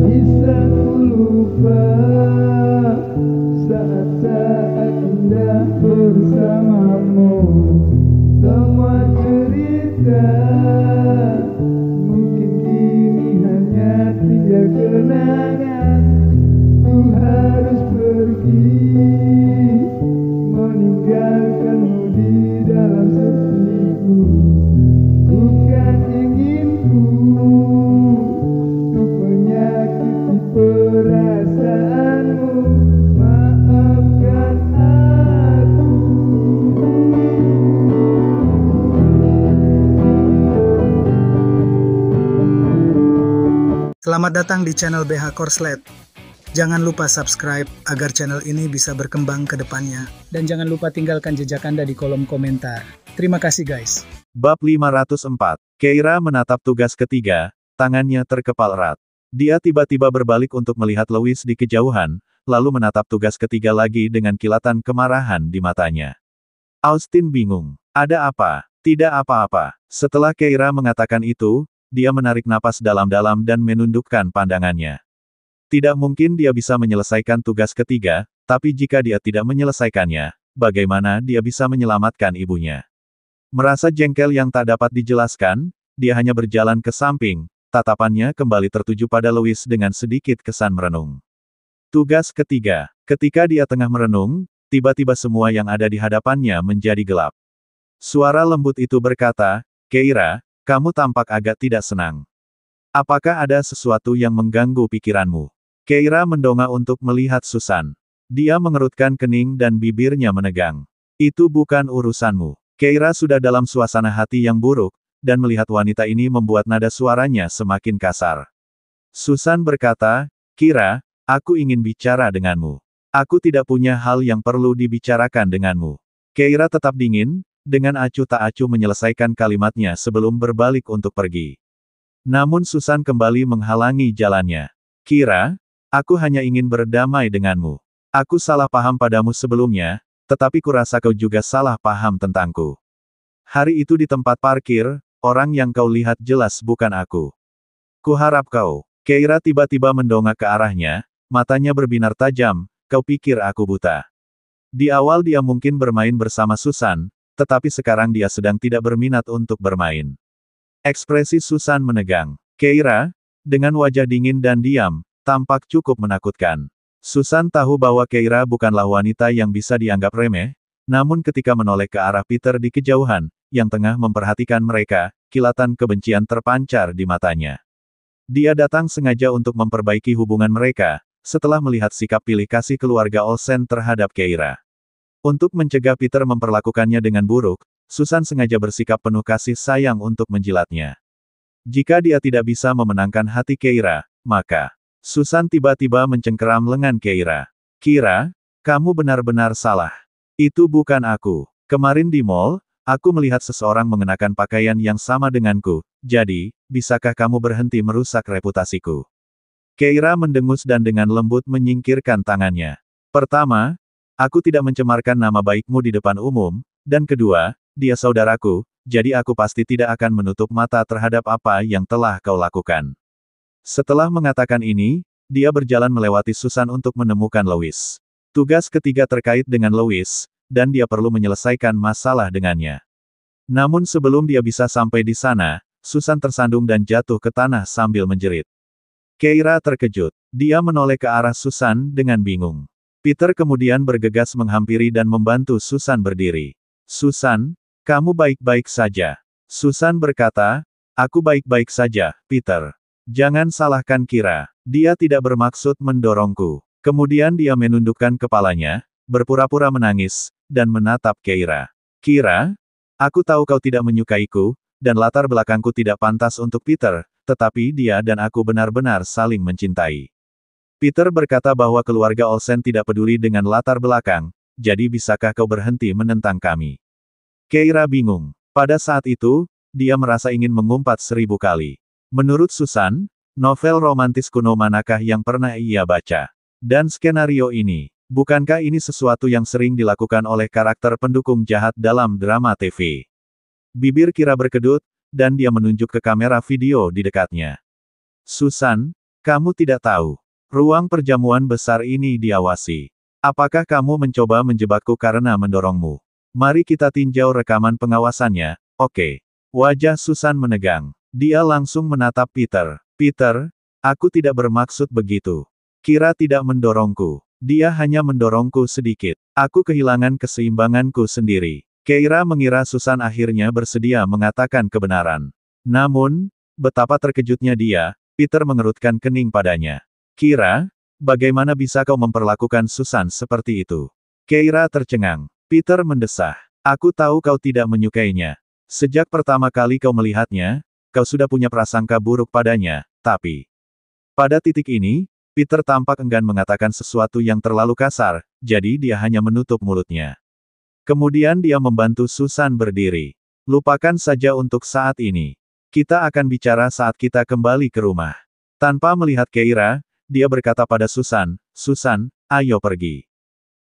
Bisa ku lupa saat-saat indah bersamamu. Semua cerita mungkin kini hanya tinggal kenangan. Ku harus pergi meninggalkanmu di dalam sepiku. Bukan inginku untuk menyakiti perasaanmu. Maafkan aku. Selamat datang di channel BH Korslet. Jangan lupa subscribe agar channel ini bisa berkembang ke depannya. Dan jangan lupa tinggalkan jejak Anda di kolom komentar. Terima kasih guys. Bab 504. Keira menatap tugas ketiga, tangannya terkepal erat. Dia tiba-tiba berbalik untuk melihat Lewis di kejauhan, lalu menatap tugas ketiga lagi dengan kilatan kemarahan di matanya. Austin bingung. Ada apa? Tidak apa-apa. Setelah Keira mengatakan itu, dia menarik napas dalam-dalam dan menundukkan pandangannya. Tidak mungkin dia bisa menyelesaikan tugas ketiga, tapi jika dia tidak menyelesaikannya, bagaimana dia bisa menyelamatkan ibunya? Merasa jengkel yang tak dapat dijelaskan, dia hanya berjalan ke samping, tatapannya kembali tertuju pada Lewis dengan sedikit kesan merenung. Tugas ketiga. Ketika dia tengah merenung, tiba-tiba semua yang ada di hadapannya menjadi gelap. Suara lembut itu berkata, "Keira, kamu tampak agak tidak senang. Apakah ada sesuatu yang mengganggu pikiranmu?" Keira mendongak untuk melihat Susan. Dia mengerutkan kening dan bibirnya menegang. Itu bukan urusanmu. Keira sudah dalam suasana hati yang buruk, dan melihat wanita ini membuat nada suaranya semakin kasar. Susan berkata, "Kira, aku ingin bicara denganmu. Aku tidak punya hal yang perlu dibicarakan denganmu." Keira tetap dingin, dengan acuh tak acuh menyelesaikan kalimatnya sebelum berbalik untuk pergi. Namun Susan kembali menghalangi jalannya. "Kira, aku hanya ingin berdamai denganmu. Aku salah paham padamu sebelumnya, tetapi kurasa kau juga salah paham tentangku. Hari itu di tempat parkir, orang yang kau lihat jelas bukan aku. Kuharap kau." Keira tiba-tiba mendongak ke arahnya, matanya berbinar tajam, "Kau pikir aku buta?" Di awal dia mungkin bermain bersama Susan, tetapi sekarang dia sedang tidak berminat untuk bermain. Ekspresi Susan menegang. Keira, dengan wajah dingin dan diam, tampak cukup menakutkan. Susan tahu bahwa Keira bukanlah wanita yang bisa dianggap remeh, namun ketika menoleh ke arah Peter di kejauhan, yang tengah memperhatikan mereka, kilatan kebencian terpancar di matanya. Dia datang sengaja untuk memperbaiki hubungan mereka, setelah melihat sikap pilih kasih keluarga Olsen terhadap Keira. Untuk mencegah Peter memperlakukannya dengan buruk, Susan sengaja bersikap penuh kasih sayang untuk menjilatnya. Jika dia tidak bisa memenangkan hati Keira, maka Susan tiba-tiba mencengkeram lengan Keira. "Kira, kamu benar-benar salah. Itu bukan aku. Kemarin di mall, aku melihat seseorang mengenakan pakaian yang sama denganku, jadi, bisakah kamu berhenti merusak reputasiku?" Keira mendengus dan dengan lembut menyingkirkan tangannya. "Pertama, aku tidak mencemarkan nama baikmu di depan umum, dan kedua, dia saudaraku, jadi aku pasti tidak akan menutup mata terhadap apa yang telah kau lakukan." Setelah mengatakan ini, dia berjalan melewati Susan untuk menemukan Lewis. Tugas ketiga terkait dengan Lewis, dan dia perlu menyelesaikan masalah dengannya. Namun sebelum dia bisa sampai di sana, Susan tersandung dan jatuh ke tanah sambil menjerit. Keira terkejut. Dia menoleh ke arah Susan dengan bingung. Peter kemudian bergegas menghampiri dan membantu Susan berdiri. "Susan, kamu baik-baik saja?" Susan berkata, "Aku baik-baik saja, Peter. Jangan salahkan Kira. Dia tidak bermaksud mendorongku." Kemudian dia menundukkan kepalanya, berpura-pura menangis, dan menatap Keira. "Kira, aku tahu kau tidak menyukaiku, dan latar belakangku tidak pantas untuk Peter, tetapi dia dan aku benar-benar saling mencintai." Peter berkata bahwa keluarga Olsen tidak peduli dengan latar belakang, jadi bisakah kau berhenti menentang kami? Keira bingung. Pada saat itu, dia merasa ingin mengumpat 1000 kali. Menurut Susan, novel romantis kuno manakah yang pernah ia baca? Dan skenario ini, bukankah ini sesuatu yang sering dilakukan oleh karakter pendukung jahat dalam drama TV? Bibir Kira berkedut, dan dia menunjuk ke kamera video di dekatnya. Susan, kamu tidak tahu. Ruang perjamuan besar ini diawasi. Apakah kamu mencoba menjebakku karena mendorongmu? Mari kita tinjau rekaman pengawasannya, oke. Wajah Susan menegang. Dia langsung menatap Peter. Peter, aku tidak bermaksud begitu. Kira tidak mendorongku. Dia hanya mendorongku sedikit. Aku kehilangan keseimbanganku sendiri. Keira mengira Susan akhirnya bersedia mengatakan kebenaran. Namun, betapa terkejutnya dia, Peter mengerutkan kening padanya. Kira, bagaimana bisa kau memperlakukan Susan seperti itu? Keira tercengang. Peter mendesah. Aku tahu kau tidak menyukainya. Sejak pertama kali kau melihatnya, kau sudah punya prasangka buruk padanya, tapi... Pada titik ini, Peter tampak enggan mengatakan sesuatu yang terlalu kasar, jadi dia hanya menutup mulutnya. Kemudian dia membantu Susan berdiri. Lupakan saja untuk saat ini. Kita akan bicara saat kita kembali ke rumah. Tanpa melihat Keira, dia berkata pada Susan, Susan, ayo pergi.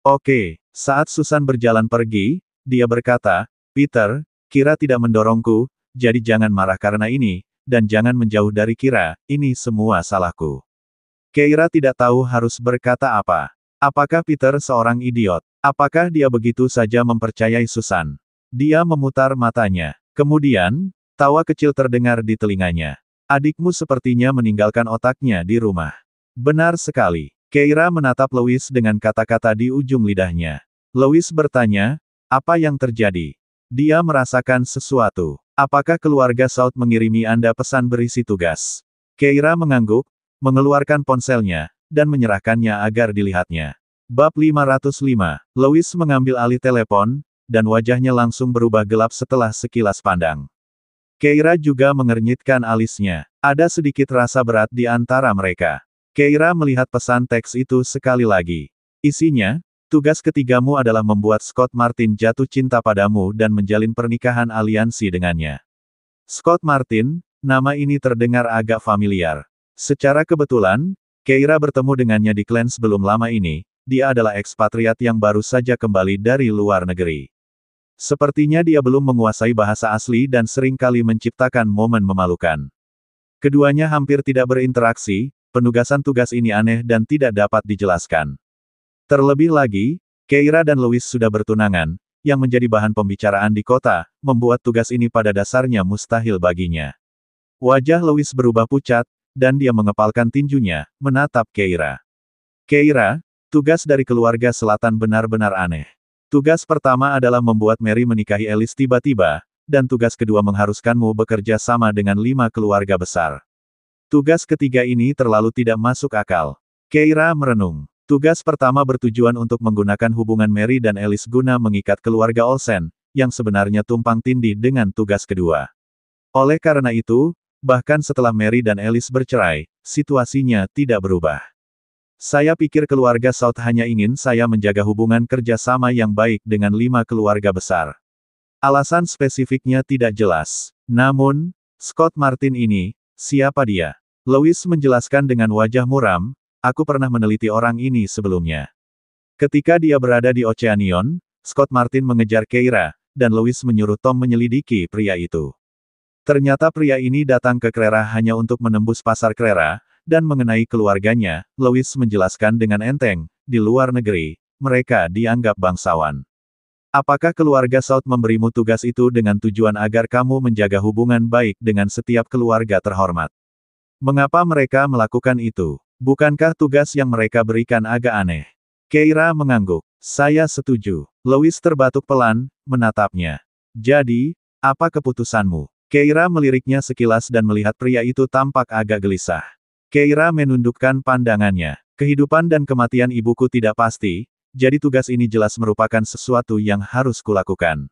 Oke, saat Susan berjalan pergi, dia berkata, Peter, Kira tidak mendorongku, jadi jangan marah karena ini, dan jangan menjauh dari Kira, ini semua salahku. Keira tidak tahu harus berkata apa. Apakah Peter seorang idiot? Apakah dia begitu saja mempercayai Susan? Dia memutar matanya. Kemudian, tawa kecil terdengar di telinganya. Adikmu sepertinya meninggalkan otaknya di rumah. Benar sekali. Keira menatap Louis dengan kata-kata di ujung lidahnya. Louis bertanya, apa yang terjadi? Dia merasakan sesuatu. Apakah keluarga South mengirimi Anda pesan berisi tugas? Keira mengangguk, mengeluarkan ponselnya, dan menyerahkannya agar dilihatnya. Bab 505. Louis mengambil alih telepon, dan wajahnya langsung berubah gelap setelah sekilas pandang. Keira juga mengernyitkan alisnya. Ada sedikit rasa berat di antara mereka. Keira melihat pesan teks itu sekali lagi. Isinya, tugas ketigamu adalah membuat Scott Martin jatuh cinta padamu dan menjalin pernikahan aliansi dengannya. Scott Martin, nama ini terdengar agak familiar. Secara kebetulan, Keira bertemu dengannya di Clans belum lama ini, dia adalah ekspatriat yang baru saja kembali dari luar negeri. Sepertinya dia belum menguasai bahasa asli dan seringkali menciptakan momen memalukan. Keduanya hampir tidak berinteraksi, penugasan tugas ini aneh dan tidak dapat dijelaskan. Terlebih lagi, Keira dan Louis sudah bertunangan, yang menjadi bahan pembicaraan di kota, membuat tugas ini pada dasarnya mustahil baginya. Wajah Louis berubah pucat, dan dia mengepalkan tinjunya, menatap Keira. Keira, tugas dari keluarga selatan benar-benar aneh. Tugas pertama adalah membuat Mary menikahi Alice tiba-tiba, dan tugas kedua mengharuskanmu bekerja sama dengan 5 keluarga besar. Tugas ketiga ini terlalu tidak masuk akal. Keira merenung. Tugas pertama bertujuan untuk menggunakan hubungan Mary dan Alice guna mengikat keluarga Olsen, yang sebenarnya tumpang tindih dengan tugas kedua. Oleh karena itu, bahkan setelah Mary dan Alice bercerai, situasinya tidak berubah. Saya pikir keluarga South hanya ingin saya menjaga hubungan kerja sama yang baik dengan 5 keluarga besar. Alasan spesifiknya tidak jelas. Namun, Scott Martin ini, siapa dia? Louis menjelaskan dengan wajah muram, aku pernah meneliti orang ini sebelumnya. Ketika dia berada di Oceanion, Scott Martin mengejar Keira, dan Louis menyuruh Tom menyelidiki pria itu. Ternyata pria ini datang ke Klera hanya untuk menembus pasar Klera, dan mengenai keluarganya, Louis menjelaskan dengan enteng, di luar negeri, mereka dianggap bangsawan. Apakah keluarga South memberimu tugas itu dengan tujuan agar kamu menjaga hubungan baik dengan setiap keluarga terhormat? Mengapa mereka melakukan itu? Bukankah tugas yang mereka berikan agak aneh? Keira mengangguk. Saya setuju. Louis terbatuk pelan, menatapnya. Jadi, apa keputusanmu? Keira meliriknya sekilas dan melihat pria itu tampak agak gelisah. Keira menundukkan pandangannya. Kehidupan dan kematian ibuku tidak pasti, jadi tugas ini jelas merupakan sesuatu yang harus kulakukan.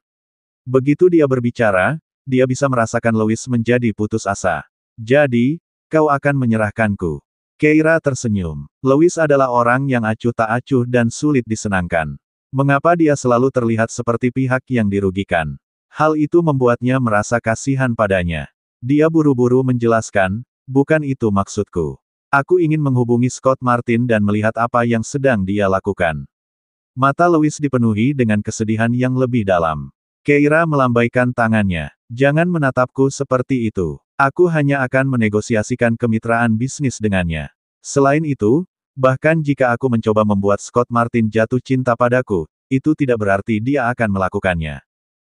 Begitu dia berbicara, dia bisa merasakan Louis menjadi putus asa. Jadi, kau akan menyerahkanku. Keira tersenyum. Louis adalah orang yang acuh tak acuh dan sulit disenangkan. Mengapa dia selalu terlihat seperti pihak yang dirugikan? Hal itu membuatnya merasa kasihan padanya. Dia buru-buru menjelaskan, bukan itu maksudku. Aku ingin menghubungi Scott Martin dan melihat apa yang sedang dia lakukan. Mata Louis dipenuhi dengan kesedihan yang lebih dalam. Keira melambaikan tangannya. Jangan menatapku seperti itu. Aku hanya akan menegosiasikan kemitraan bisnis dengannya. Selain itu, bahkan jika aku mencoba membuat Scott Martin jatuh cinta padaku, itu tidak berarti dia akan melakukannya.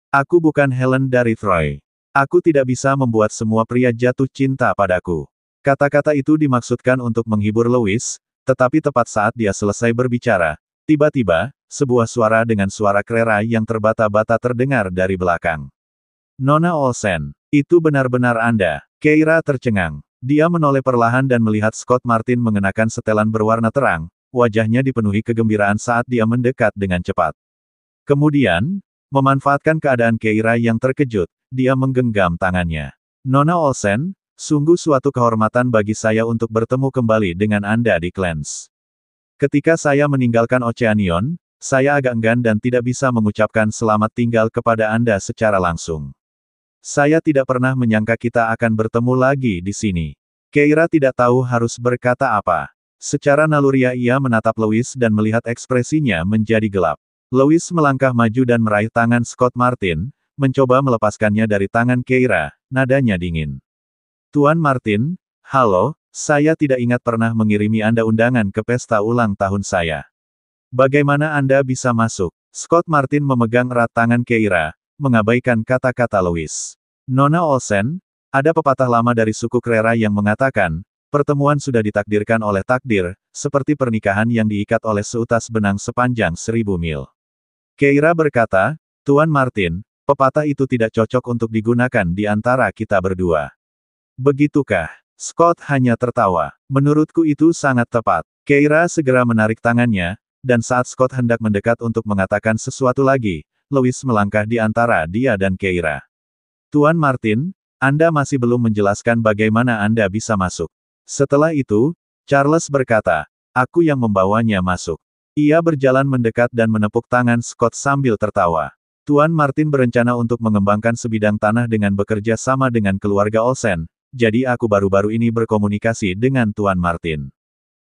Aku bukan Helen dari Troy. Aku tidak bisa membuat semua pria jatuh cinta padaku. Kata-kata itu dimaksudkan untuk menghibur Louis, tetapi tepat saat dia selesai berbicara, tiba-tiba, sebuah suara dengan suara kerera yang terbata-bata terdengar dari belakang. Nona Olsen, itu benar-benar Anda. Keira tercengang. Dia menoleh perlahan dan melihat Scott Martin mengenakan setelan berwarna terang, wajahnya dipenuhi kegembiraan saat dia mendekat dengan cepat. Kemudian, memanfaatkan keadaan Keira yang terkejut, dia menggenggam tangannya. Nona Olsen, sungguh suatu kehormatan bagi saya untuk bertemu kembali dengan Anda di Clans. Ketika saya meninggalkan Oceanion, saya agak enggan dan tidak bisa mengucapkan selamat tinggal kepada Anda secara langsung. Saya tidak pernah menyangka kita akan bertemu lagi di sini. Keira tidak tahu harus berkata apa. Secara naluriah ia menatap Louis dan melihat ekspresinya menjadi gelap. Louis melangkah maju dan meraih tangan Scott Martin, mencoba melepaskannya dari tangan Keira, nadanya dingin. Tuan Martin, halo, saya tidak ingat pernah mengirimi Anda undangan ke pesta ulang tahun saya. Bagaimana Anda bisa masuk? Scott Martin memegang erat tangan Keira, mengabaikan kata-kata Louis. Nona Olsen, ada pepatah lama dari suku Krera yang mengatakan, pertemuan sudah ditakdirkan oleh takdir, seperti pernikahan yang diikat oleh seutas benang sepanjang 1000 mil. Keira berkata, Tuan Martin, pepatah itu tidak cocok untuk digunakan di antara kita berdua. Begitukah? Scott hanya tertawa. Menurutku itu sangat tepat. Keira segera menarik tangannya, dan saat Scott hendak mendekat untuk mengatakan sesuatu lagi, Louis melangkah di antara dia dan Keira. Tuan Martin, Anda masih belum menjelaskan bagaimana Anda bisa masuk. Setelah itu, Charles berkata, aku yang membawanya masuk. Ia berjalan mendekat dan menepuk tangan Scott sambil tertawa. Tuan Martin berencana untuk mengembangkan sebidang tanah dengan bekerja sama dengan keluarga Olsen, jadi aku baru-baru ini berkomunikasi dengan Tuan Martin.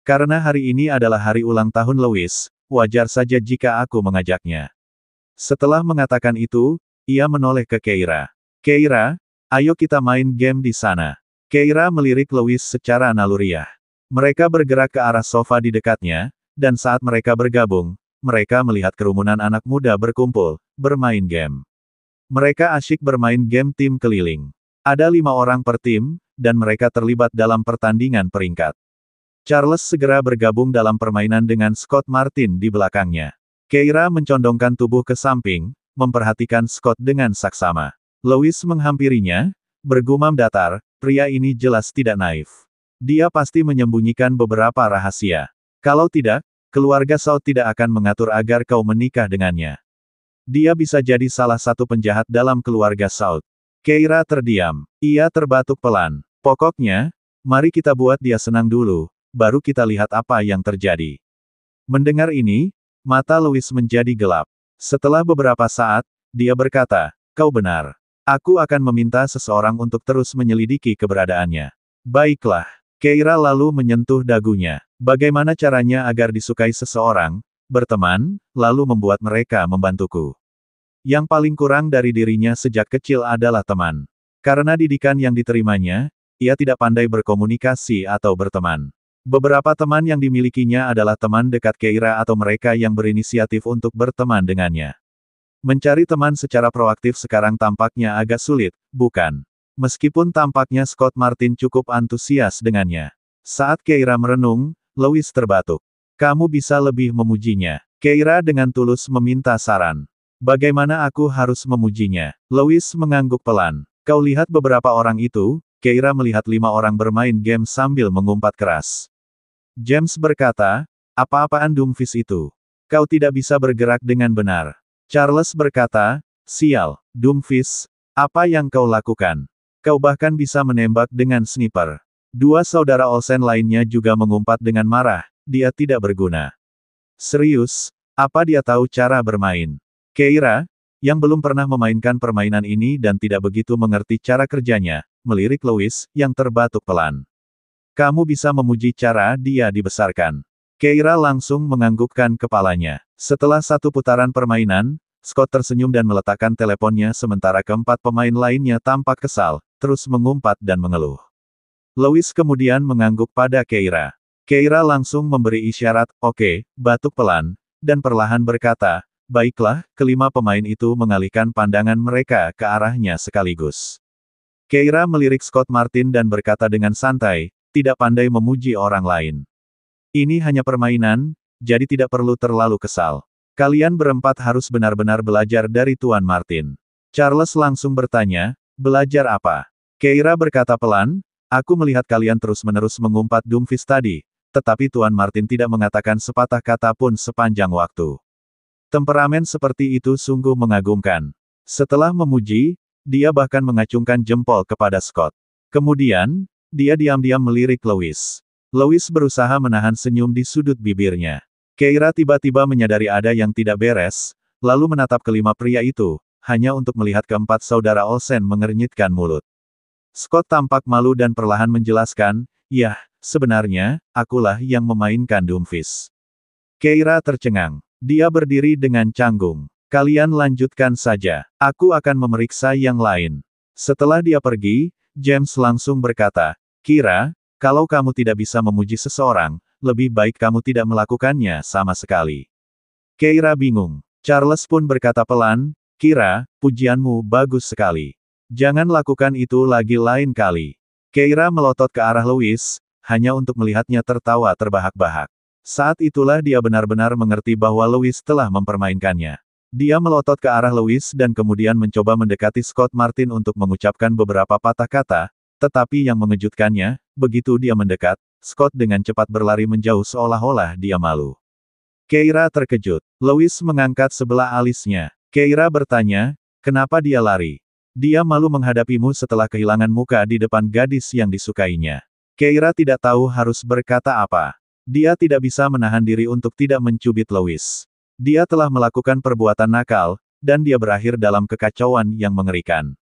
Karena hari ini adalah hari ulang tahun Louis, wajar saja jika aku mengajaknya. Setelah mengatakan itu, ia menoleh ke Keira. Keira, ayo kita main game di sana. Keira melirik Louis secara naluriah. Mereka bergerak ke arah sofa di dekatnya, dan saat mereka bergabung, mereka melihat kerumunan anak muda berkumpul, bermain game. Mereka asyik bermain game tim keliling. Ada 5 orang per tim, dan mereka terlibat dalam pertandingan peringkat. Charles segera bergabung dalam permainan dengan Scott Martin di belakangnya. Keira mencondongkan tubuh ke samping, memperhatikan Scott dengan saksama. Louis menghampirinya, bergumam datar, pria ini jelas tidak naif. Dia pasti menyembunyikan beberapa rahasia. Kalau tidak, keluarga Saud tidak akan mengatur agar kau menikah dengannya. Dia bisa jadi salah satu penjahat dalam keluarga Saud. Keira terdiam. Ia terbatuk pelan. Pokoknya, mari kita buat dia senang dulu, baru kita lihat apa yang terjadi. Mendengar ini, mata Louis menjadi gelap. Setelah beberapa saat, dia berkata, kau benar. Aku akan meminta seseorang untuk terus menyelidiki keberadaannya. Baiklah. Keira lalu menyentuh dagunya. Bagaimana caranya agar disukai seseorang, berteman, lalu membuat mereka membantuku. Yang paling kurang dari dirinya sejak kecil adalah teman. Karena didikan yang diterimanya, ia tidak pandai berkomunikasi atau berteman. Beberapa teman yang dimilikinya adalah teman dekat Keira atau mereka yang berinisiatif untuk berteman dengannya. Mencari teman secara proaktif sekarang tampaknya agak sulit, bukan? Meskipun tampaknya Scott Martin cukup antusias dengannya. Saat Keira merenung, Louis terbatuk. Kamu bisa lebih memujinya. Keira dengan tulus meminta saran. Bagaimana aku harus memujinya? Louis mengangguk pelan. Kau lihat beberapa orang itu? Keira melihat 5 orang bermain game sambil mengumpat keras. James berkata, apa-apaan Doomfist itu? Kau tidak bisa bergerak dengan benar. Charles berkata, sial, Doomfist, apa yang kau lakukan? Kau bahkan bisa menembak dengan sniper. 2 saudara Olsen lainnya juga mengumpat dengan marah, dia tidak berguna. Serius, apa dia tahu cara bermain? Keira, yang belum pernah memainkan permainan ini dan tidak begitu mengerti cara kerjanya, melirik Louis, yang terbatuk pelan. Kamu bisa memuji cara dia dibesarkan. Keira langsung menganggukkan kepalanya. Setelah 1 putaran permainan, Scott tersenyum dan meletakkan teleponnya sementara keempat pemain lainnya tampak kesal, terus mengumpat dan mengeluh. Lewis kemudian mengangguk pada Keira. Keira langsung memberi isyarat, oke, batuk pelan, dan perlahan berkata, baiklah, kelima pemain itu mengalihkan pandangan mereka ke arahnya sekaligus. Keira melirik Scott Martin dan berkata dengan santai, tidak pandai memuji orang lain. Ini hanya permainan, jadi tidak perlu terlalu kesal. Kalian berempat harus benar-benar belajar dari Tuan Martin. Charles langsung bertanya, belajar apa? Keira berkata pelan, aku melihat kalian terus-menerus mengumpat Doomfist tadi, tetapi Tuan Martin tidak mengatakan sepatah kata pun sepanjang waktu. Temperamen seperti itu sungguh mengagumkan. Setelah memuji, dia bahkan mengacungkan jempol kepada Scott. Kemudian, dia diam-diam melirik Lewis. Lewis berusaha menahan senyum di sudut bibirnya. Keira tiba-tiba menyadari ada yang tidak beres, lalu menatap kelima pria itu, hanya untuk melihat keempat saudara Olsen mengernyitkan mulut. Scott tampak malu dan perlahan menjelaskan, yah, sebenarnya, akulah yang memainkan Doomfist. Keira tercengang. Dia berdiri dengan canggung. Kalian lanjutkan saja. Aku akan memeriksa yang lain. Setelah dia pergi, James langsung berkata, Kira, kalau kamu tidak bisa memuji seseorang, lebih baik kamu tidak melakukannya sama sekali. Keira bingung. Charles pun berkata pelan, Kira, pujianmu bagus sekali. Jangan lakukan itu lagi lain kali. Keira melotot ke arah Lewis, hanya untuk melihatnya tertawa terbahak-bahak. Saat itulah dia benar-benar mengerti bahwa Lewis telah mempermainkannya. Dia melotot ke arah Lewis dan kemudian mencoba mendekati Scott Martin untuk mengucapkan beberapa patah kata, tetapi yang mengejutkannya, begitu dia mendekat, Scott dengan cepat berlari menjauh seolah-olah dia malu. Keira terkejut. Lewis mengangkat sebelah alisnya. Keira bertanya, kenapa dia lari? Dia malu menghadapimu setelah kehilangan muka di depan gadis yang disukainya. Keira tidak tahu harus berkata apa. Dia tidak bisa menahan diri untuk tidak mencubit Lewis. Dia telah melakukan perbuatan nakal, dan dia berakhir dalam kekacauan yang mengerikan.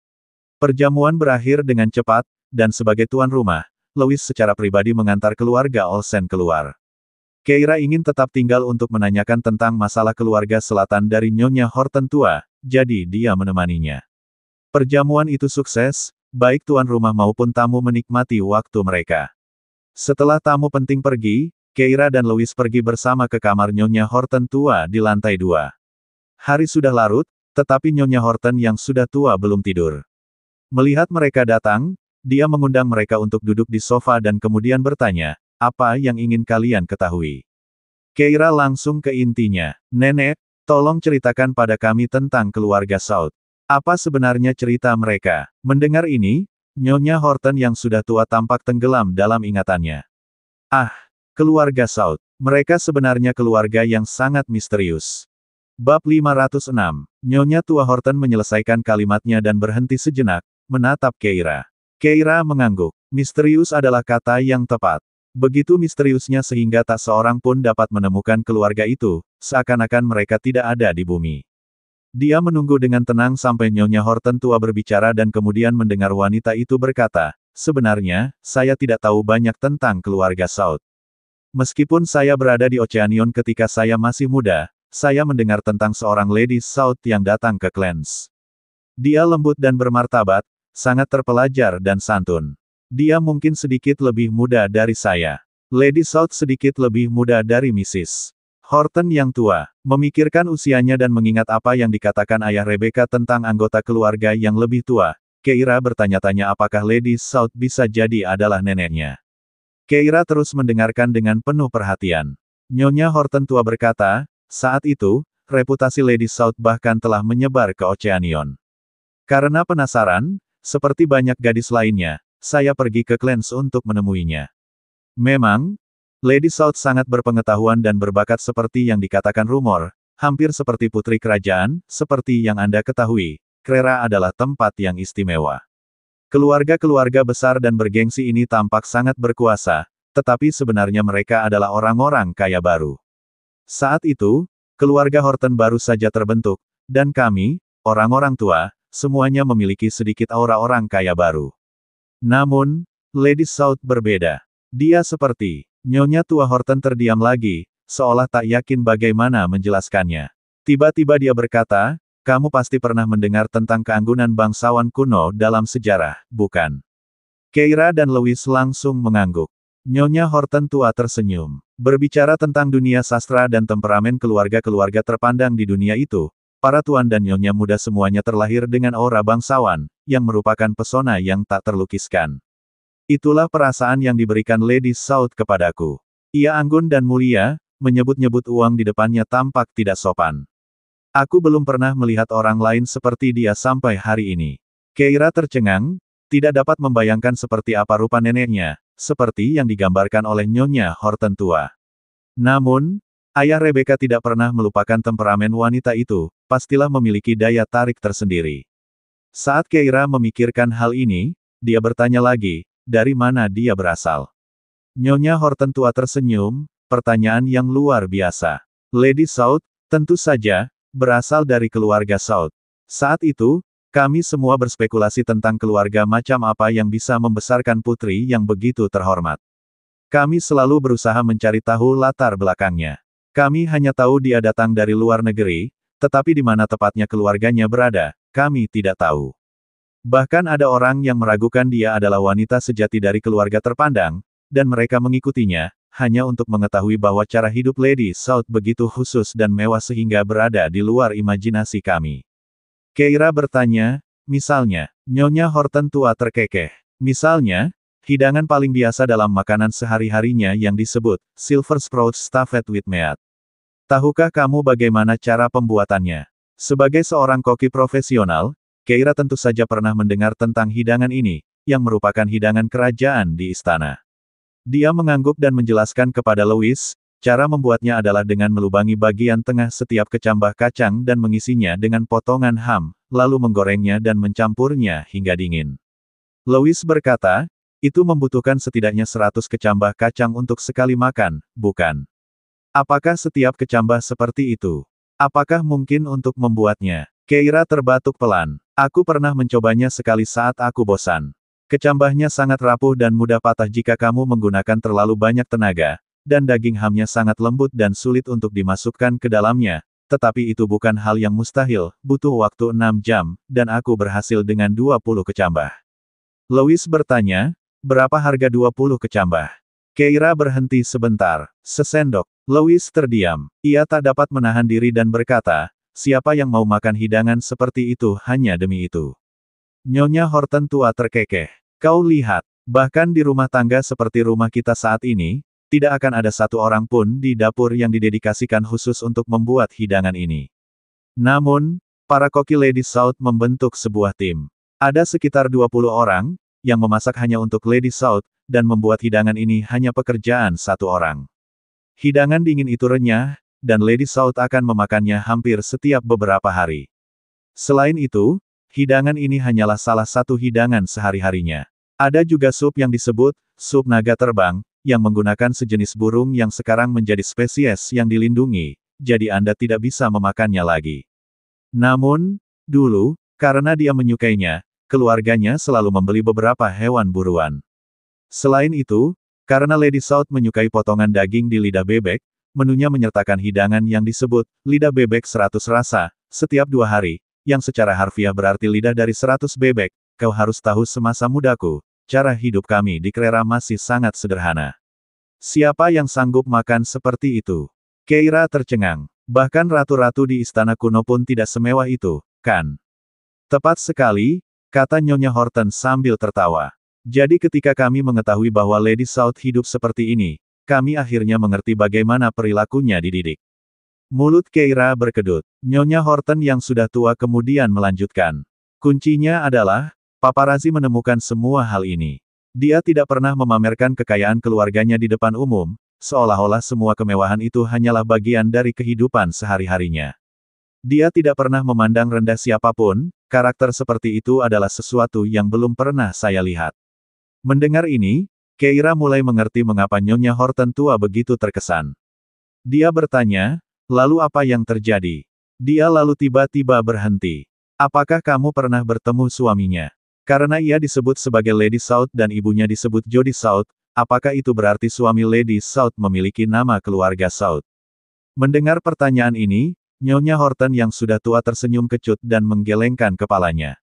Perjamuan berakhir dengan cepat, dan sebagai tuan rumah, Lewis secara pribadi mengantar keluarga Olsen keluar. Keira ingin tetap tinggal untuk menanyakan tentang masalah keluarga selatan dari Nyonya Horton tua, jadi dia menemaninya. Perjamuan itu sukses, baik tuan rumah maupun tamu menikmati waktu mereka. Setelah tamu penting pergi, Keira dan Lewis pergi bersama ke kamar Nyonya Horton tua di lantai 2. Hari sudah larut, tetapi Nyonya Horton yang sudah tua belum tidur. Melihat mereka datang, dia mengundang mereka untuk duduk di sofa dan kemudian bertanya, apa yang ingin kalian ketahui? Keira langsung ke intinya. Nenek, tolong ceritakan pada kami tentang keluarga South. Apa sebenarnya cerita mereka? Mendengar ini, Nyonya Horton yang sudah tua tampak tenggelam dalam ingatannya. Ah, keluarga South. Mereka sebenarnya keluarga yang sangat misterius. Bab 506. Nyonya tua Horton menyelesaikan kalimatnya dan berhenti sejenak, menatap Keira. Keira mengangguk. Misterius adalah kata yang tepat. Begitu misteriusnya sehingga tak seorang pun dapat menemukan keluarga itu, seakan-akan mereka tidak ada di bumi. Dia menunggu dengan tenang sampai Nyonya Horton tua berbicara dan kemudian mendengar wanita itu berkata, sebenarnya, saya tidak tahu banyak tentang keluarga South. Meskipun saya berada di Oceanion ketika saya masih muda, saya mendengar tentang seorang Lady South yang datang ke Clans. Dia lembut dan bermartabat, sangat terpelajar dan santun. Dia mungkin sedikit lebih muda dari saya. Lady South sedikit lebih muda dari Mrs. Horton yang tua. Memikirkan usianya dan mengingat apa yang dikatakan ayah Rebecca tentang anggota keluarga yang lebih tua, Keira bertanya-tanya apakah Lady South bisa jadi adalah neneknya. Keira terus mendengarkan dengan penuh perhatian. Nyonya Horton tua berkata, saat itu, reputasi Lady South bahkan telah menyebar ke Oceanion. Karena penasaran, seperti banyak gadis lainnya, saya pergi ke Clans untuk menemuinya. Memang, Lady South sangat berpengetahuan dan berbakat seperti yang dikatakan rumor, hampir seperti putri kerajaan, seperti yang Anda ketahui, Krera adalah tempat yang istimewa. Keluarga-keluarga besar dan bergengsi ini tampak sangat berkuasa, tetapi sebenarnya mereka adalah orang-orang kaya baru. Saat itu, keluarga Horton baru saja terbentuk, dan kami, orang-orang tua, semuanya memiliki sedikit aura orang kaya baru. Namun, Lady South berbeda. Dia seperti, Nyonya tua Horton terdiam lagi, seolah tak yakin bagaimana menjelaskannya. Tiba-tiba dia berkata, kamu pasti pernah mendengar tentang keanggunan bangsawan kuno dalam sejarah, bukan? Keira dan Louis langsung mengangguk. Nyonya Horton tua tersenyum. Berbicara tentang dunia sastra dan temperamen keluarga-keluarga terpandang di dunia itu, para tuan dan nyonya muda semuanya terlahir dengan aura bangsawan, yang merupakan pesona yang tak terlukiskan. Itulah perasaan yang diberikan Lady South kepadaku. Ia anggun dan mulia, menyebut-nyebut uang di depannya tampak tidak sopan. Aku belum pernah melihat orang lain seperti dia sampai hari ini. Keira tercengang, tidak dapat membayangkan seperti apa rupa neneknya, seperti yang digambarkan oleh Nyonya Horton tua. Namun, ayah Rebecca tidak pernah melupakan temperamen wanita itu, pastilah memiliki daya tarik tersendiri. Saat Keira memikirkan hal ini, dia bertanya lagi, dari mana dia berasal? Nyonya Horton tua tersenyum, pertanyaan yang luar biasa. Lady South, tentu saja, berasal dari keluarga South. Saat itu, kami semua berspekulasi tentang keluarga macam apa yang bisa membesarkan putri yang begitu terhormat. Kami selalu berusaha mencari tahu latar belakangnya. Kami hanya tahu dia datang dari luar negeri, tetapi di mana tepatnya keluarganya berada, kami tidak tahu. Bahkan ada orang yang meragukan dia adalah wanita sejati dari keluarga terpandang, dan mereka mengikutinya, hanya untuk mengetahui bahwa cara hidup Lady South begitu khusus dan mewah sehingga berada di luar imajinasi kami. Keira bertanya, misalnya, Nyonya Horton tua terkekeh. Misalnya, hidangan paling biasa dalam makanan sehari-harinya yang disebut, Silver Sprout Stuffed with Meat. Tahukah kamu bagaimana cara pembuatannya? Sebagai seorang koki profesional, Keira tentu saja pernah mendengar tentang hidangan ini, yang merupakan hidangan kerajaan di istana. Dia mengangguk dan menjelaskan kepada Louis, cara membuatnya adalah dengan melubangi bagian tengah setiap kecambah kacang dan mengisinya dengan potongan ham, lalu menggorengnya dan mencampurnya hingga dingin. Louis berkata, itu membutuhkan setidaknya 100 kecambah kacang untuk sekali makan, bukan? Apakah setiap kecambah seperti itu? Apakah mungkin untuk membuatnya? Keira terbatuk pelan. Aku pernah mencobanya sekali saat aku bosan. Kecambahnya sangat rapuh dan mudah patah jika kamu menggunakan terlalu banyak tenaga, dan daging hamnya sangat lembut dan sulit untuk dimasukkan ke dalamnya, tetapi itu bukan hal yang mustahil, butuh waktu 6 jam, dan aku berhasil dengan 20 kecambah. Louis bertanya, berapa harga 20 kecambah? Keira berhenti sebentar, sesendok. Louis terdiam. Ia tak dapat menahan diri dan berkata, siapa yang mau makan hidangan seperti itu hanya demi itu? Nyonya Horton tua terkekeh. Kau lihat, bahkan di rumah tangga seperti rumah kita saat ini, tidak akan ada satu orang pun di dapur yang didedikasikan khusus untuk membuat hidangan ini. Namun, para koki Lady South membentuk sebuah tim. Ada sekitar 20 orang, yang memasak hanya untuk Lady South, dan membuat hidangan ini hanya pekerjaan satu orang. Hidangan dingin itu renyah, dan Lady South akan memakannya hampir setiap beberapa hari. Selain itu, hidangan ini hanyalah salah satu hidangan sehari-harinya. Ada juga sup yang disebut, sup naga terbang, yang menggunakan sejenis burung yang sekarang menjadi spesies yang dilindungi, jadi Anda tidak bisa memakannya lagi. Namun, dulu, karena dia menyukainya, keluarganya selalu membeli beberapa hewan buruan. Selain itu, karena Lady South menyukai potongan daging di lidah bebek, menunya menyertakan hidangan yang disebut, lidah bebek 100 rasa, setiap 2 hari, yang secara harfiah berarti lidah dari 100 bebek. Kau harus tahu semasa mudaku, cara hidup kami di Krera masih sangat sederhana. Siapa yang sanggup makan seperti itu? Keira tercengang. Bahkan ratu-ratu di istana kuno pun tidak semewah itu, kan? Tepat sekali, kata Nyonya Horton sambil tertawa. Jadi ketika kami mengetahui bahwa Lady South hidup seperti ini, kami akhirnya mengerti bagaimana perilakunya dididik. Mulut Keira berkedut. Nyonya Horton yang sudah tua kemudian melanjutkan. Kuncinya adalah, paparazi menemukan semua hal ini. Dia tidak pernah memamerkan kekayaan keluarganya di depan umum, seolah-olah semua kemewahan itu hanyalah bagian dari kehidupan sehari-harinya. Dia tidak pernah memandang rendah siapapun, karakter seperti itu adalah sesuatu yang belum pernah saya lihat. Mendengar ini, Keira mulai mengerti mengapa Nyonya Horton tua begitu terkesan. Dia bertanya, lalu apa yang terjadi? Dia lalu tiba-tiba berhenti. Apakah kamu pernah bertemu suaminya? Karena ia disebut sebagai Lady South dan ibunya disebut Jodie South, apakah itu berarti suami Lady South memiliki nama keluarga South? Mendengar pertanyaan ini, Nyonya Horton yang sudah tua tersenyum kecut dan menggelengkan kepalanya.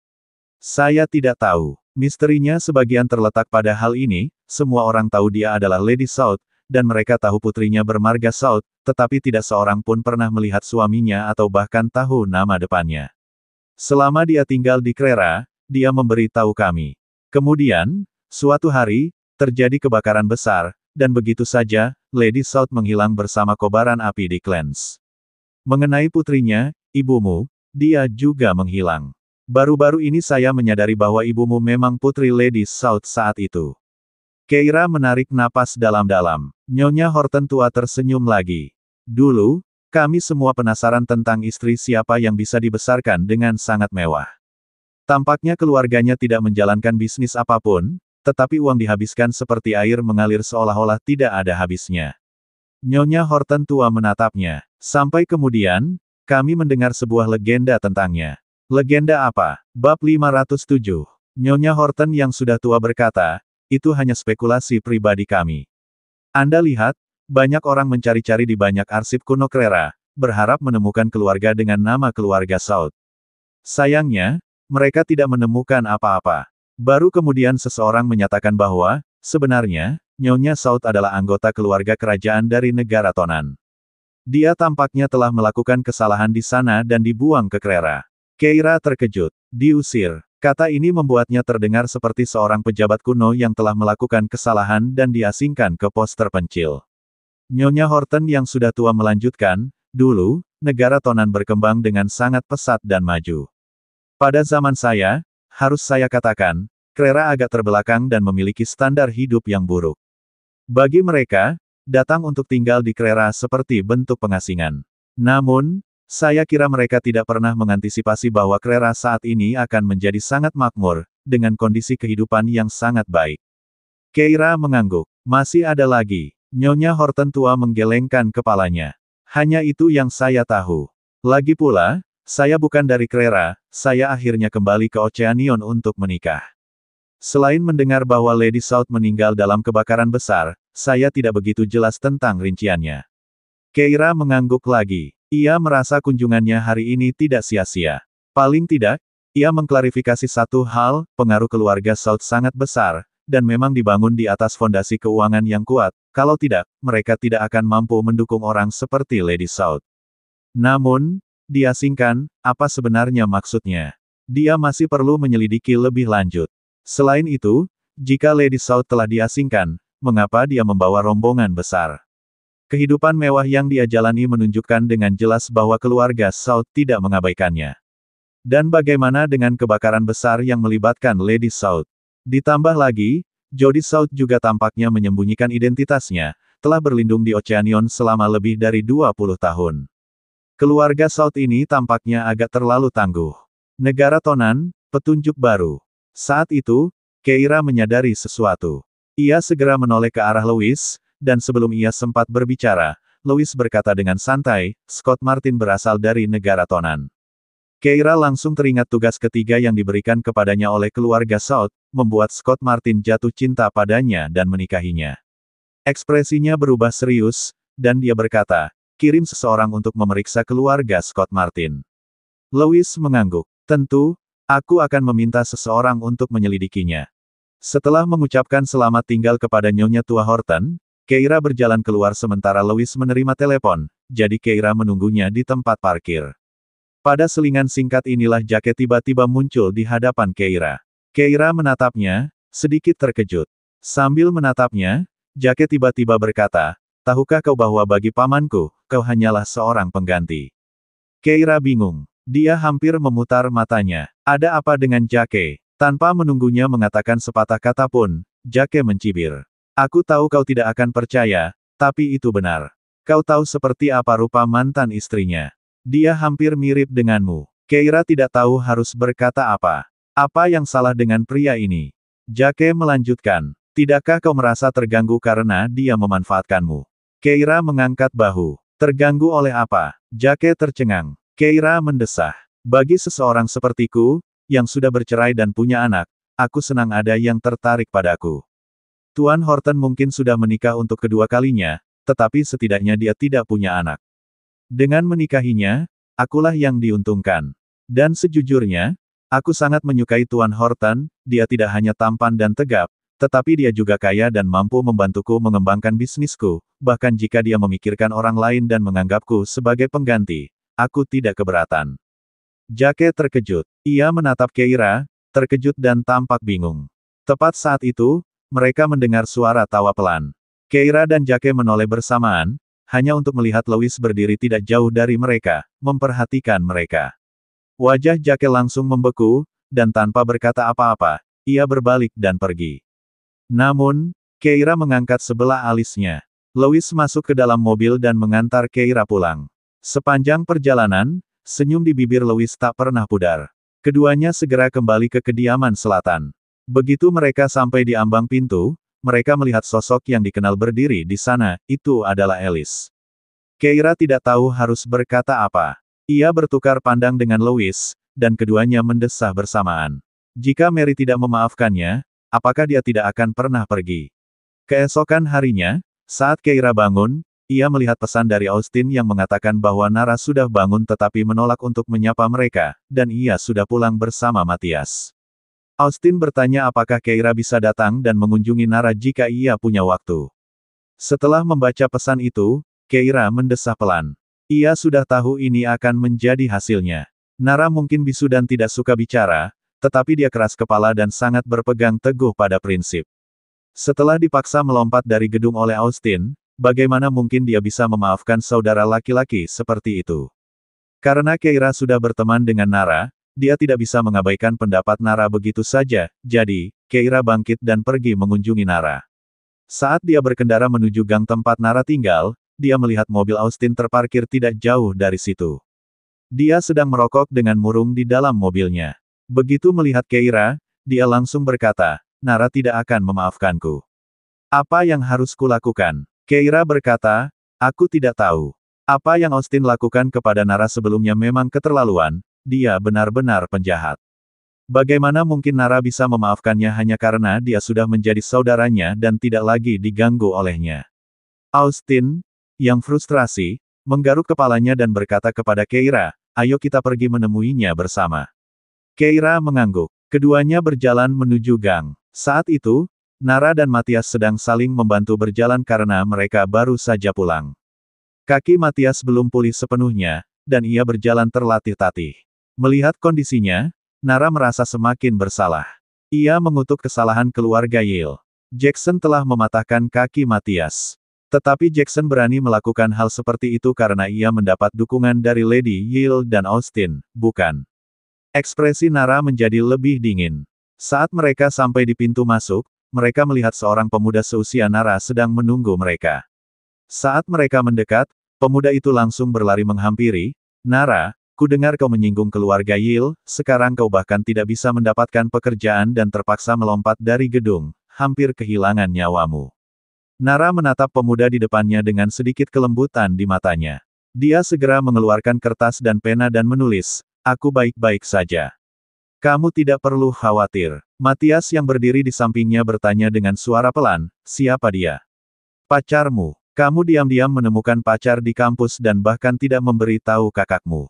Saya tidak tahu. Misterinya sebagian terletak pada hal ini, semua orang tahu dia adalah Lady South, dan mereka tahu putrinya bermarga South, tetapi tidak seorang pun pernah melihat suaminya atau bahkan tahu nama depannya. Selama dia tinggal di Krera, dia memberi tahu kami. Kemudian, suatu hari, terjadi kebakaran besar, dan begitu saja, Lady South menghilang bersama kobaran api di Clans. Mengenai putrinya, ibumu, dia juga menghilang. Baru-baru ini saya menyadari bahwa ibumu memang putri Lady South saat itu. Keira menarik napas dalam-dalam. Nyonya Horton tua tersenyum lagi. Dulu, kami semua penasaran tentang istri siapa yang bisa dibesarkan dengan sangat mewah. Tampaknya keluarganya tidak menjalankan bisnis apapun, tetapi uang dihabiskan seperti air mengalir seolah-olah tidak ada habisnya. Nyonya Horton tua menatapnya. Sampai kemudian, kami mendengar sebuah legenda tentangnya. Legenda apa? Bab 507. Nyonya Horton yang sudah tua berkata, itu hanya spekulasi pribadi kami. Anda lihat, banyak orang mencari-cari di banyak arsip kuno Krera, berharap menemukan keluarga dengan nama keluarga South. Sayangnya, mereka tidak menemukan apa-apa. Baru kemudian seseorang menyatakan bahwa, sebenarnya, Nyonya South adalah anggota keluarga kerajaan dari negara Tonan. Dia tampaknya telah melakukan kesalahan di sana dan dibuang ke Krera. Keira terkejut. Diusir. Kata ini membuatnya terdengar seperti seorang pejabat kuno yang telah melakukan kesalahan dan diasingkan ke pos terpencil. Nyonya Horton yang sudah tua melanjutkan, dulu, negara Tonan berkembang dengan sangat pesat dan maju. Pada zaman saya, harus saya katakan, Krera agak terbelakang dan memiliki standar hidup yang buruk. Bagi mereka, datang untuk tinggal di Krera seperti bentuk pengasingan. Namun, saya kira mereka tidak pernah mengantisipasi bahwa Krera saat ini akan menjadi sangat makmur, dengan kondisi kehidupan yang sangat baik. Keira mengangguk. Masih ada lagi. Nyonya Horton tua menggelengkan kepalanya. Hanya itu yang saya tahu. Lagi pula, saya bukan dari Krera, saya akhirnya kembali ke Oceanion untuk menikah. Selain mendengar bahwa Lady South meninggal dalam kebakaran besar, saya tidak begitu jelas tentang rinciannya. Keira mengangguk lagi. Ia merasa kunjungannya hari ini tidak sia-sia. Paling tidak, ia mengklarifikasi satu hal, pengaruh keluarga South sangat besar, dan memang dibangun di atas fondasi keuangan yang kuat, kalau tidak, mereka tidak akan mampu mendukung orang seperti Lady South. Namun, diasingkan, apa sebenarnya maksudnya? Dia masih perlu menyelidiki lebih lanjut. Selain itu, jika Lady South telah diasingkan, mengapa dia membawa rombongan besar? Kehidupan mewah yang dia jalani menunjukkan dengan jelas bahwa keluarga South tidak mengabaikannya. Dan bagaimana dengan kebakaran besar yang melibatkan Lady South? Ditambah lagi, Jodie South juga tampaknya menyembunyikan identitasnya, telah berlindung di Oceanion selama lebih dari 20 tahun. Keluarga South ini tampaknya agak terlalu tangguh. Negara Tonan, petunjuk baru. Saat itu, Keira menyadari sesuatu. Ia segera menoleh ke arah Louis, dan sebelum ia sempat berbicara, Louis berkata dengan santai, Scott Martin berasal dari negara Tonan. Keira langsung teringat tugas ketiga yang diberikan kepadanya oleh keluarga South, membuat Scott Martin jatuh cinta padanya dan menikahinya. Ekspresinya berubah serius, dan dia berkata, kirim seseorang untuk memeriksa keluarga Scott Martin. Louis mengangguk. Tentu, aku akan meminta seseorang untuk menyelidikinya. Setelah mengucapkan selamat tinggal kepada Nyonya Tua Horton, Keira berjalan keluar sementara Louis menerima telepon, jadi Keira menunggunya di tempat parkir. Pada selingan singkat inilah Jake tiba-tiba muncul di hadapan Keira. Keira menatapnya, sedikit terkejut. Sambil menatapnya, Jake tiba-tiba berkata, tahukah kau bahwa bagi pamanku, kau hanyalah seorang pengganti? Keira bingung. Dia hampir memutar matanya. Ada apa dengan Jake? Tanpa menunggunya mengatakan sepatah kata pun, Jake mencibir. Aku tahu kau tidak akan percaya, tapi itu benar. Kau tahu seperti apa rupa mantan istrinya. Dia hampir mirip denganmu. Keira tidak tahu harus berkata apa. Apa yang salah dengan pria ini? Jake melanjutkan. Tidakkah kau merasa terganggu karena dia memanfaatkanmu? Keira mengangkat bahu. Terganggu oleh apa? Jake tercengang. Keira mendesah. Bagi seseorang sepertiku, yang sudah bercerai dan punya anak, aku senang ada yang tertarik padaku. Tuan Horton mungkin sudah menikah untuk kedua kalinya, tetapi setidaknya dia tidak punya anak. Dengan menikahinya, akulah yang diuntungkan. Dan sejujurnya, aku sangat menyukai Tuan Horton, dia tidak hanya tampan dan tegap, tetapi dia juga kaya dan mampu membantuku mengembangkan bisnisku, bahkan jika dia memikirkan orang lain dan menganggapku sebagai pengganti, aku tidak keberatan. Jake terkejut. Ia menatap Keira, terkejut dan tampak bingung. Tepat saat itu, mereka mendengar suara tawa pelan. Keira dan Jake menoleh bersamaan, hanya untuk melihat Louis berdiri tidak jauh dari mereka, memperhatikan mereka. Wajah Jake langsung membeku, dan tanpa berkata apa-apa, ia berbalik dan pergi. Namun, Keira mengangkat sebelah alisnya. Louis masuk ke dalam mobil dan mengantar Keira pulang. Sepanjang perjalanan, senyum di bibir Louis tak pernah pudar. Keduanya segera kembali ke kediaman selatan. Begitu mereka sampai di ambang pintu, mereka melihat sosok yang dikenal berdiri di sana, itu adalah Alice. Keira tidak tahu harus berkata apa. Ia bertukar pandang dengan Louis, dan keduanya mendesah bersamaan. Jika Mary tidak memaafkannya, apakah dia tidak akan pernah pergi? Keesokan harinya, saat Keira bangun, ia melihat pesan dari Austin yang mengatakan bahwa Nara sudah bangun tetapi menolak untuk menyapa mereka, dan ia sudah pulang bersama Matthias. Austin bertanya apakah Keira bisa datang dan mengunjungi Nara jika ia punya waktu. Setelah membaca pesan itu, Keira mendesah pelan. Ia sudah tahu ini akan menjadi hasilnya. Nara mungkin bisu dan tidak suka bicara, tetapi dia keras kepala dan sangat berpegang teguh pada prinsip. Setelah dipaksa melompat dari gedung oleh Austin, bagaimana mungkin dia bisa memaafkan saudara laki-laki seperti itu? Karena Keira sudah berteman dengan Nara, dia tidak bisa mengabaikan pendapat Nara begitu saja, jadi, Keira bangkit dan pergi mengunjungi Nara. Saat dia berkendara menuju gang tempat Nara tinggal, dia melihat mobil Austin terparkir tidak jauh dari situ. Dia sedang merokok dengan murung di dalam mobilnya. Begitu melihat Keira, dia langsung berkata, Nara tidak akan memaafkanku. Apa yang harus kulakukan? Keira berkata, aku tidak tahu. Apa yang Austin lakukan kepada Nara sebelumnya memang keterlaluan, dia benar-benar penjahat. Bagaimana mungkin Nara bisa memaafkannya hanya karena dia sudah menjadi saudaranya dan tidak lagi diganggu olehnya? Austin, yang frustrasi, menggaruk kepalanya dan berkata kepada Keira, ayo kita pergi menemuinya bersama. Keira mengangguk. Keduanya berjalan menuju gang. Saat itu, Nara dan Matthias sedang saling membantu berjalan karena mereka baru saja pulang. Kaki Matthias belum pulih sepenuhnya, dan ia berjalan terlatih-tatih. Melihat kondisinya, Nara merasa semakin bersalah. Ia mengutuk kesalahan keluarga Yale. Jackson telah mematahkan kaki Matthias. Tetapi Jackson berani melakukan hal seperti itu karena ia mendapat dukungan dari Lady Yale dan Austin, bukan? Ekspresi Nara menjadi lebih dingin. Saat mereka sampai di pintu masuk, mereka melihat seorang pemuda seusia Nara sedang menunggu mereka. Saat mereka mendekat, pemuda itu langsung berlari menghampiri, Nara, ku dengar kau menyinggung keluarga Yale, sekarang kau bahkan tidak bisa mendapatkan pekerjaan dan terpaksa melompat dari gedung, hampir kehilangan nyawamu. Nara menatap pemuda di depannya dengan sedikit kelembutan di matanya. Dia segera mengeluarkan kertas dan pena dan menulis, aku baik-baik saja. Kamu tidak perlu khawatir. Matthias yang berdiri di sampingnya bertanya dengan suara pelan, siapa dia? Pacarmu. Kamu diam-diam menemukan pacar di kampus dan bahkan tidak memberi tahu kakakmu.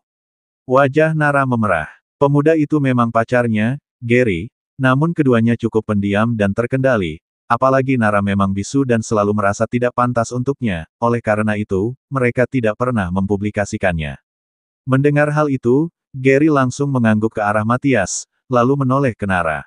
Wajah Nara memerah. Pemuda itu memang pacarnya, Gary, namun keduanya cukup pendiam dan terkendali. Apalagi Nara memang bisu dan selalu merasa tidak pantas untuknya, oleh karena itu, mereka tidak pernah mempublikasikannya. Mendengar hal itu, Gary langsung mengangguk ke arah Matthias, lalu menoleh ke Nara.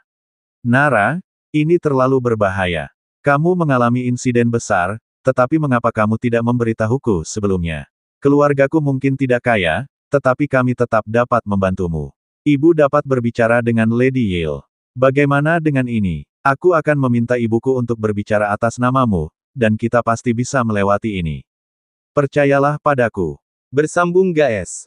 Nara, ini terlalu berbahaya. Kamu mengalami insiden besar, tetapi mengapa kamu tidak memberitahuku sebelumnya? Keluargaku mungkin tidak kaya, tetapi kami tetap dapat membantumu. Ibu dapat berbicara dengan Lady Yale. Bagaimana dengan ini? Aku akan meminta ibuku untuk berbicara atas namamu, dan kita pasti bisa melewati ini. Percayalah padaku. Bersambung guys.